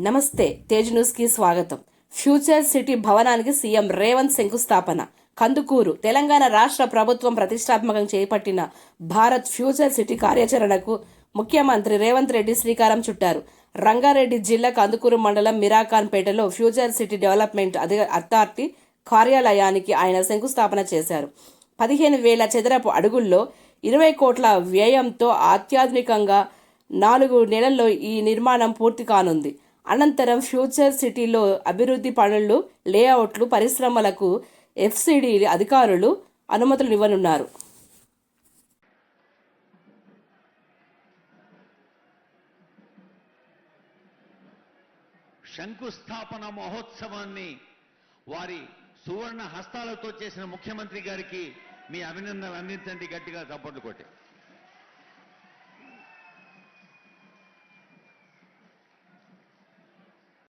నమస్తే తేజ్ న్యూస్కి స్వాగతం. ఫ్యూచర్ సిటీ భవనానికి సీఎం రేవంత్ శంకుస్థాపన. కందుకూరు తెలంగాణ రాష్ట్ర ప్రభుత్వం ప్రతిష్టాత్మకంగా చేపట్టిన భారత్ ఫ్యూచర్ సిటీ కార్యాచరణకు ముఖ్యమంత్రి రేవంత్ రెడ్డి శ్రీకారం చుట్టారు. రంగారెడ్డి జిల్లా కందుకూరు మండలం మిరాఖాన్పేటలో ఫ్యూచర్ సిటీ డెవలప్మెంట్ అథారిటీ కార్యాలయానికి ఆయన శంకుస్థాపన చేశారు. 15,000 చదరపు అడుగుల్లో 20 కోట్ల వ్యయంతో అత్యాధునికంగా 4 నెలల్లో ఈ నిర్మాణం పూర్తి కానుంది. అనంతరం ఫ్యూచర్ సిటీలో అభివృద్ధి పనులు, లేఅవుట్లు, పరిశ్రమలకు ఎఫ్సిడి అధికారులు అనుమతులు ఇవ్వనున్నారు. శంకుస్థాపన మహోత్సవాన్ని వారి సువర్ణ హస్తాలతో చేసిన ముఖ్యమంత్రి గారికి మీ అభినందనలు అందించండి. గట్టిగా చప్పట్లు కొట్టి